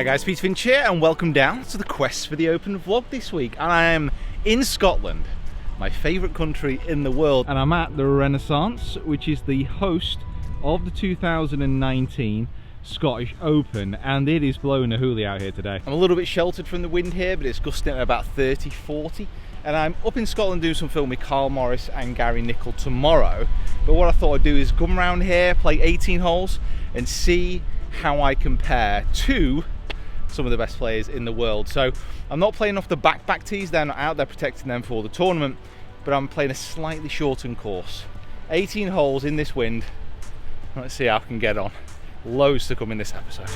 Hi guys, Finch here and welcome down to the Quest for the Open vlog this week. And I am in Scotland, my favourite country in the world. And I'm at the Renaissance, which is the host of the 2019 Scottish Open, and it is blowing a hoolie out here today. I'm a little bit sheltered from the wind here, but it's gusting at about 30-40. And I'm up in Scotland doing some film with Carl Morris and Nicol tomorrow. But what I thought I'd do is come around here, play 18 holes and see how I compare to some of the best players in the world. So I'm not playing off the back tees, they're not out there protecting them for the tournament, but I'm playing a slightly shortened course. 18 holes in this wind. Let's see how I can get on. Loads to come in this episode.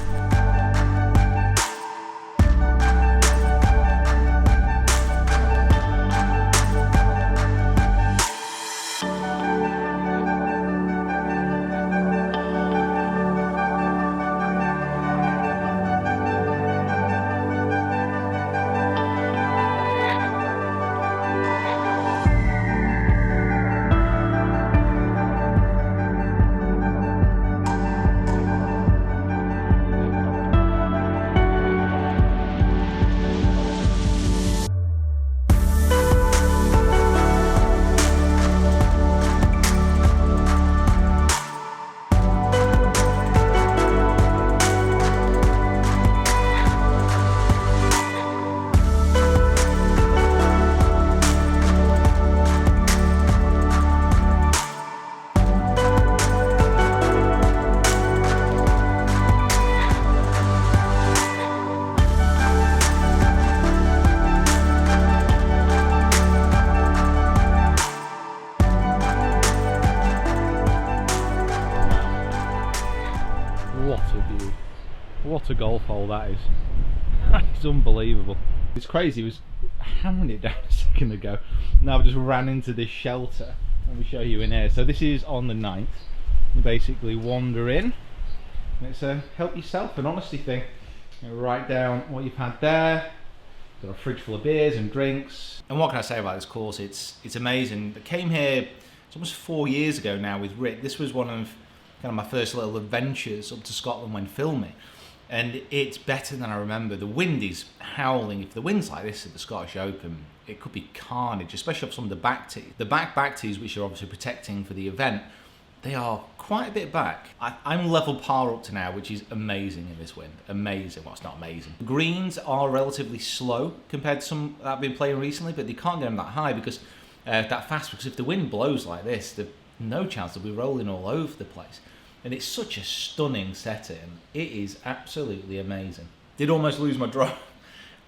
What a golf hole that is. It's unbelievable. It's crazy, it was hammering it down a second ago. Now I've just ran into this shelter. Let me show you in here. So this is on the 9th. You basically wander in and it's a help yourself and honesty thing. You write down what you've had there. Got a fridge full of beers and drinks. And what can I say about this course? It's amazing. I came here, it's almost 4 years ago now with Rick. This was one of kind of my first little adventures up to Scotland when filming. And it's better than I remember. The wind is howling. If the wind's like this at the Scottish Open, it could be carnage, especially off some of the back tees. The back tees, which are obviously protecting for the event, they are quite a bit back. I'm level par up to now, which is amazing in this wind. Amazing. Well, it's not amazing. The greens are relatively slow compared to some that I've been playing recently, but they can't get them that high because that fast. Because if the wind blows like this, there's no chance they'll be rolling all over the place. And it's such a stunning setting. It is absolutely amazing. Did almost lose my draw.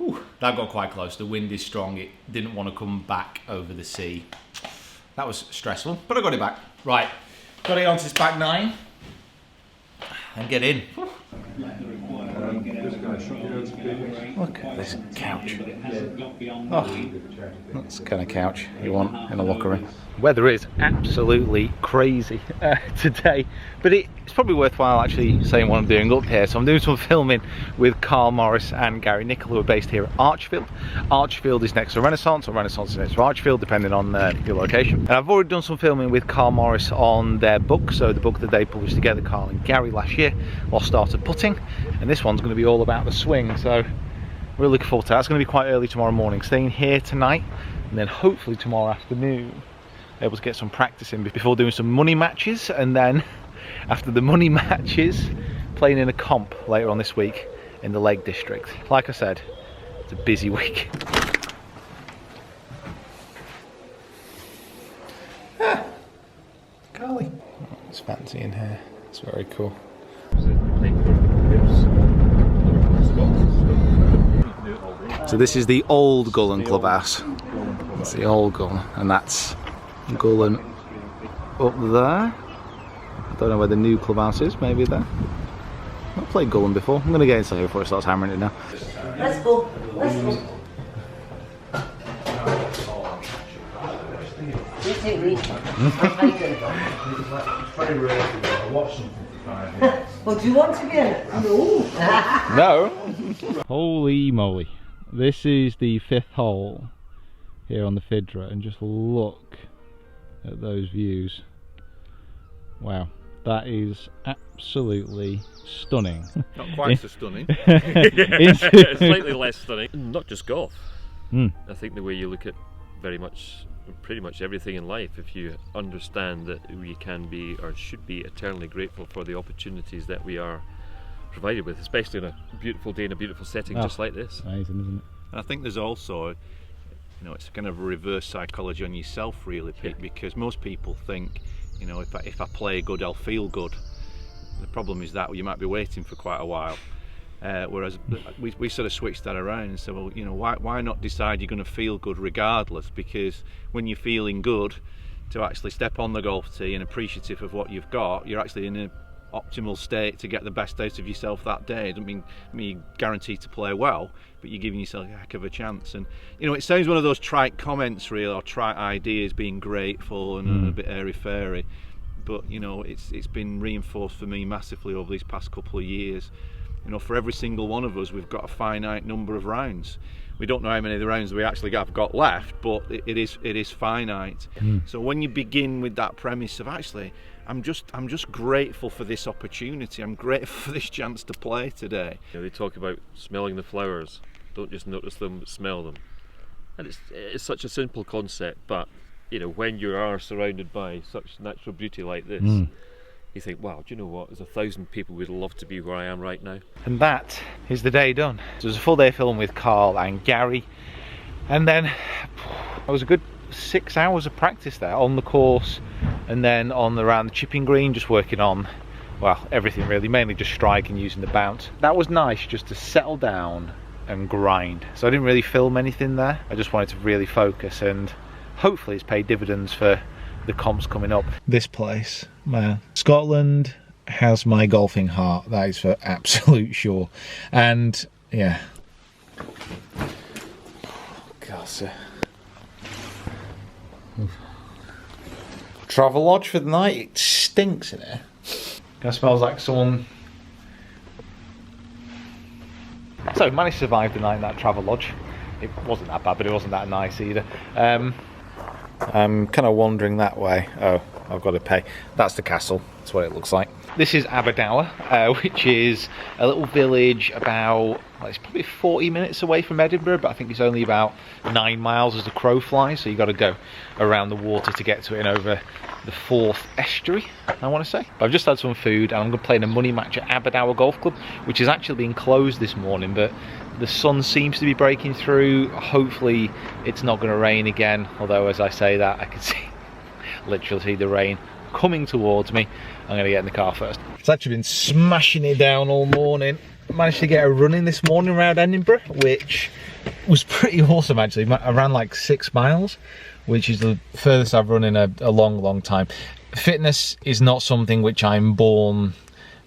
Ooh, that got quite close. The wind is strong. It didn't want to come back over the sea. That was stressful, but I got it back. Right, got to get onto this back 9 and get in. Look at this couch. Oh, that's the kind of couch you want in a locker room. Weather is absolutely crazy today, but it's probably worthwhile actually saying what I'm doing up here. So I'm doing some filming with Carl Morris and Nicol, who are based here at Archfield. Archfield is next to Renaissance, or Renaissance is next to Archfield, depending on your location. And I've already done some filming with Carl Morris on their book, so the book that they published together, Carl and Gary, last year, Lost Art of Putting, and this one's going to be all about the swing. So really looking forward to that. It's going to be quite early tomorrow morning, staying here tonight, and then hopefully tomorrow afternoon able to get some practice in before doing some money matches, and then after the money matches playing in a comp later on this week in the Lake District. Like I said, it's a busy week. Golly, oh, it's fancy in here. It's very cool. So this is the old Gullen clubhouse. It's the old Gullen, and that's Gullen up there. I don't know where the new clubhouse is, maybe there. I've played Gullen before. I'm going to get inside before it starts hammering it now. Let's go, let's go. You take me. I'm taking it. It's very rare to watch something for 5 minutes. Well, do you want to be in it? No. Holy moly. This is the 5th hole here on the Fidra, and just look at those views. Wow, that is absolutely stunning. Not quite so stunning. Slightly less stunning. Not just golf. I think the way you look at pretty much everything in life, if you understand that we can be or should be eternally grateful for the opportunities that we are provided with, especially on a beautiful day in a beautiful setting just like this. Amazing, isn't it? And I think there's also, it's kind of a reverse psychology on yourself, really, Pete, because most people think, if I play good, I'll feel good. The problem is that you might be waiting for quite a while. Whereas we sort of switched that around and said, well, why not decide you're going to feel good regardless? Because when you're feeling good, to actually step on the golf tee and appreciative of what you've got, you're actually in an optimal state to get the best out of yourself that day. It doesn't mean you're guaranteed to play well, but you're giving yourself a heck of a chance. And it sounds one of those trite comments, really, or trite ideas, being grateful and a bit airy-fairy. But it's been reinforced for me massively over these past couple of years. For every single one of us, we've got a finite number of rounds. We don't know how many of the rounds we actually have got left, but it is finite. So when you begin with that premise of actually, I'm just grateful for this opportunity. I'm grateful for this chance to play today. They talk about smelling the flowers. Don't just notice them, but smell them. And it's such a simple concept, but when you are surrounded by such natural beauty like this, you think, wow, do you know what? There's 1,000 people who'd love to be where I am right now. And that is the day done. So it was a full day film with Carl and Gary, and then it was a good 6 hours of practice there on the course, and then around the chipping green, just working on, well, everything really, mainly just striking, using the bounce. That was nice, just to settle down and grind. So I didn't really film anything there. I just wanted to really focus, and hopefully it's paid dividends for the comps coming up. This place, man, Scotland has my golfing heart, that is for absolute sure. And yeah, gosh, travel lodge for the night. It stinks in here. Kind of smells like someone. So managed to survive the night in that travel lodge. It wasn't that bad, but it wasn't that nice either. I'm kind of wandering that way. Oh, I've got to pay. That's the castle. That's what it looks like. This is Aberdour, which is a little village about, well, it's probably 40 minutes away from Edinburgh, but I think it's only about 9 miles as the crow flies, so you've got to go around the water to get to it, and over the Forth estuary, I want to say. But I've just had some food, and I'm going to play in a money match at Aberdour Golf Club, which has actually been closed this morning, but the sun seems to be breaking through. Hopefully it's not going to rain again, although as I say that, I can literally see the rain coming towards me. I'm going to get in the car first. It's actually been smashing it down all morning. Managed to get a run in this morning around Edinburgh, which was pretty awesome actually. I ran like 6 miles, which is the furthest I've run in a long time. Fitness is not something which I'm born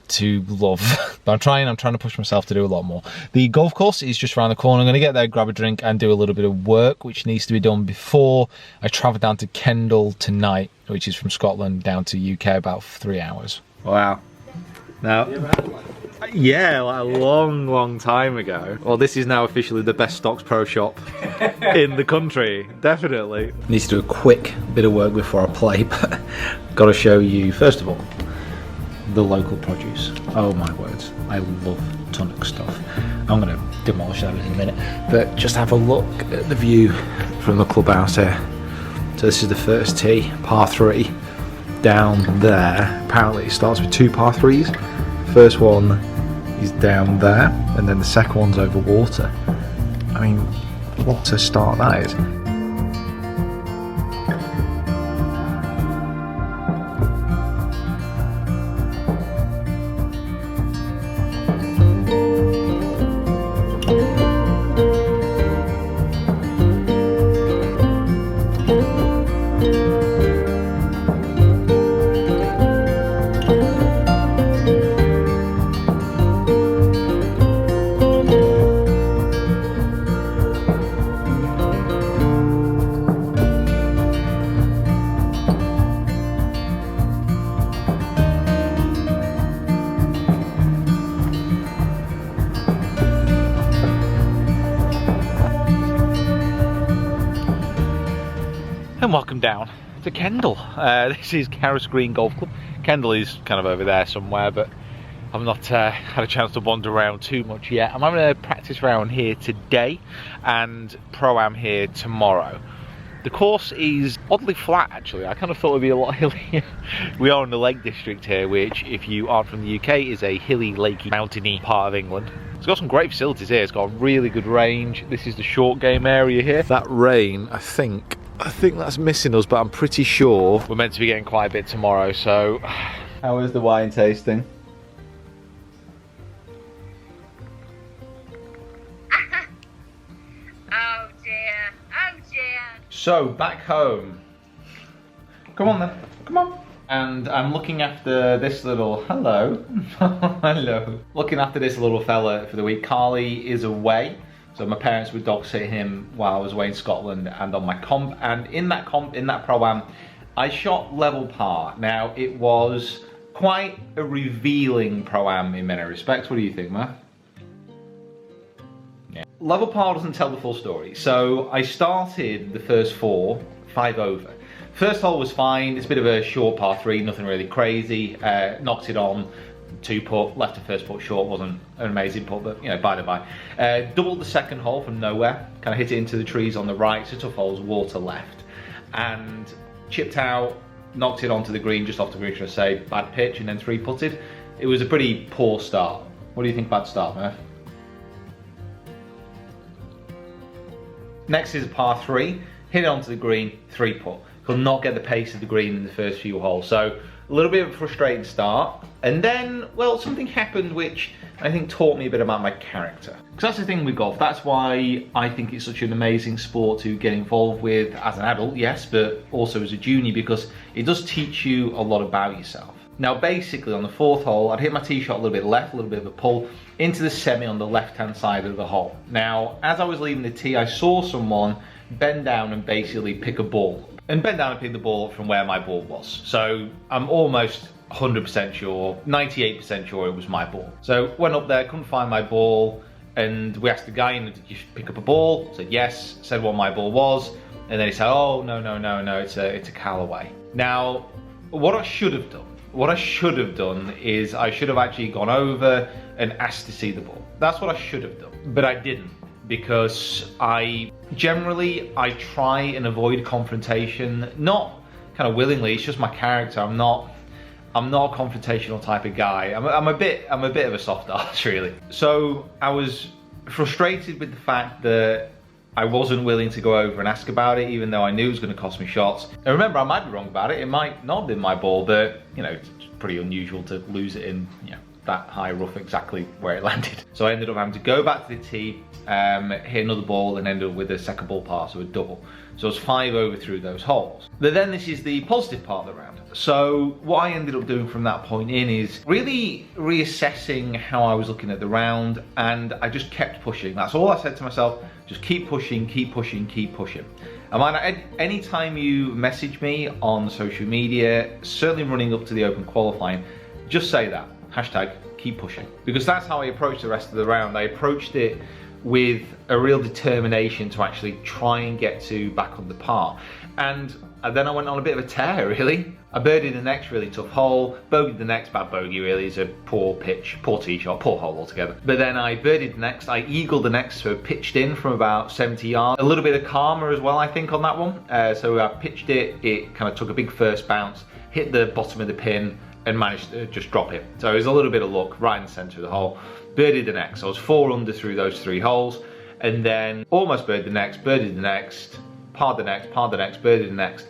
to love, but I'm trying to push myself to do a lot more. The golf course is just around the corner. I'm going to get there, grab a drink and do a little bit of work which needs to be done before I travel down to Kendall tonight, which is from Scotland down to UK, about 3 hours. Wow. Now, yeah, like a long time ago. Well, this is now officially the best stocks pro shop in the country, definitely. Need to do a quick bit of work before I play, but got to show you first of all the local produce. Oh my words, I love tonic stuff. I'm going to demolish that in a minute, but just have a look at the view from the clubhouse here. So this is the first tee, par 3, down there. Apparently it starts with 2 par 3s. First one is down there, and then the second one's over water. I mean, what a start that is. And welcome down to Kendall. This is Carus Green Golf Club. Kendall is kind of over there somewhere, but I've not had a chance to wander around too much yet. I'm having a practice round here today and Pro-Am here tomorrow. The course is oddly flat actually. I kind of thought it would be a lot hillier. We are in the Lake District here, which if you aren't from the UK is a hilly, lakey, mountainy part of England. It's got some great facilities here. It's got a really good range. This is the short game area here. That rain, I think that's missing us, but I'm pretty sure we're meant to be getting quite a bit tomorrow, so... How is the wine tasting? Oh dear, oh dear. So, back home. Come on then, come on. And I'm looking after this little, hello, hello. Looking after this little fella for the week. Carly is away, so my parents would dog sit him while I was away in Scotland and on my comp. And in that Pro-Am, I shot level par. Now, it was quite a revealing Pro-Am in many respects. What do you think, Matt? Yeah. Level par doesn't tell the full story. So I started the first 4, 5 over. First hole was fine. It's a bit of a short par 3, nothing really crazy. Knocked it on 2 putt, left a first putt short. Wasn't an amazing putt, but you know, by the by. Doubled the second hole from nowhere. Kind of hit it into the trees on the right. So tough holes, water left, and chipped out. Knocked it onto the green, just off the green, should I say. Bad pitch, and then 3 putted. It was a pretty poor start. What do you think bad start, Murph? Next is a par 3. Hit it onto the green, 3 putt. Could not get the pace of the green in the first few holes. So a little bit of a frustrating start. And then, well, something happened which I think taught me a bit about my character. Because that's the thing with golf. That's why I think it's such an amazing sport to get involved with as an adult, yes, but also as a junior, because it does teach you a lot about yourself. Now, basically on the 4th hole, I'd hit my tee shot a little bit left, a little bit of a pull, into the semi on the left-hand side of the hole. Now, as I was leaving the tee, I saw someone bend down and basically pick a ball. And bend down and pick the ball up from where my ball was. So I'm almost 100% sure, 98% sure it was my ball. So went up there, couldn't find my ball, and we asked the guy, did you pick up a ball? Said yes, said what my ball was, and then he said, oh, no, it's a Callaway. Now, what I should have done is I should have actually gone over and asked to see the ball. That's what I should have done, but I didn't, because I try and avoid confrontation, not kind of willingly, it's just my character. I'm not a confrontational type of guy. I'm a bit of a soft ass, really. So I was frustrated with the fact that I wasn't willing to go over and ask about it, even though I knew it was going to cost me shots. And remember, I might be wrong about it. It might not have been my ball, but you know, it's pretty unusual to lose it in, you know, that high rough exactly where it landed. So I ended up having to go back to the tee, hit another ball, and ended up with a second ball par, so a double. So I was 5 over through those holes. But then this is the positive part of the round. So what I ended up doing from that point in is really reassessing how I was looking at the round, and I just kept pushing. That's all I said to myself, just keep pushing, keep pushing, keep pushing. And anytime you message me on social media, certainly running up to the Open qualifying, just say that. Hashtag keep pushing, because that's how I approached the rest of the round. I approached it with a real determination to actually try and get to back on the par, and then I went on a bit of a tear, really. I birdied the next really tough hole, bogeyed the next, bad bogey really, is a poor pitch, poor tee shot, poor hole altogether. But then I birdied the next, I eagled the next, so pitched in from about 70 yards. A little bit of karma as well, I think, on that one. So I pitched it kind of took a big first bounce, hit the bottom of the pin, and managed to just drop it. So it was a little bit of luck right in the centre of the hole. Birdied the next. So I was 4 under through those 3 holes, and then almost birdied the next, birdied the next, parred the next, birdied the next.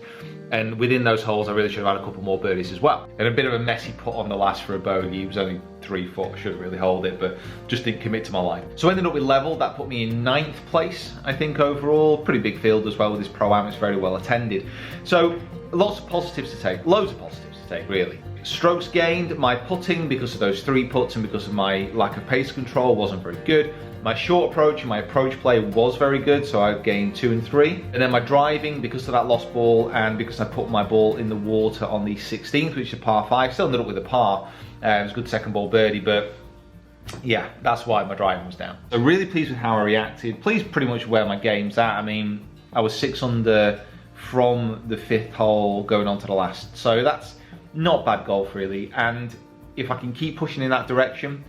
And within those holes, I really should have had a couple more birdies as well. And a bit of a messy putt on the last for a bogey. It was only 3 foot, I should have really hold it, but just didn't commit to my line. So I ended up with level. That put me in 9th place, I think, overall. Pretty big field as well with this Pro-Am. It's very well attended. So lots of positives to take, loads of positives to take, really. Strokes gained, my putting, because of those 3 putts and because of my lack of pace control, wasn't very good. My short approach and my approach play was very good, so I gained 2 and 3. And then my driving, because of that lost ball and because I put my ball in the water on the 16th, which is a par 5, still ended up with a par. It was a good second ball birdie, but yeah, that's why my driving was down. So really pleased with how I reacted, pleased pretty much where my game's at. I mean, I was 6 under from the 5th hole going on to the last, so that's not bad golf really. And if I can keep pushing in that direction,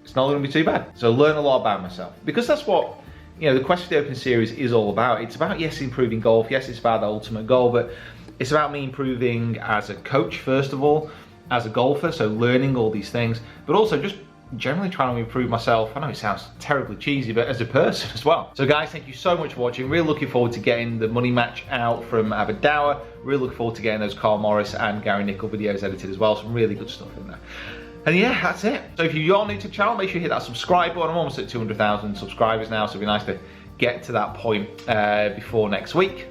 it's not going to be too bad. So learn a lot about myself, because that's what, you know, the Quest for the Open series is all about. It's about, yes, improving golf, yes, it's about the ultimate goal, but it's about me improving as a coach, first of all, as a golfer, so learning all these things, but also just generally trying to improve myself. I know it sounds terribly cheesy, but as a person as well. So guys, thank you so much for watching. Really looking forward to getting the money match out from Aberdour. Really looking forward to getting those Carl Morris and Gary Nicol videos edited as well. Some really good stuff in there. And yeah, that's it. So if you're new to the channel, make sure you hit that subscribe button. I'm almost at 200,000 subscribers now, so it'd be nice to get to that point before next week,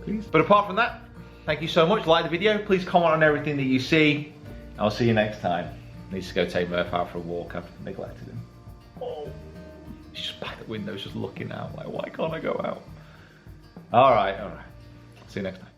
please. But apart from that, thank you so much. Like the video, please comment on everything that you see. I'll see you next time. Needs to go take Murph out for a walk. I've neglected him. Oh, he's just by the window, just looking out like, why can't I go out? All right. See you next time.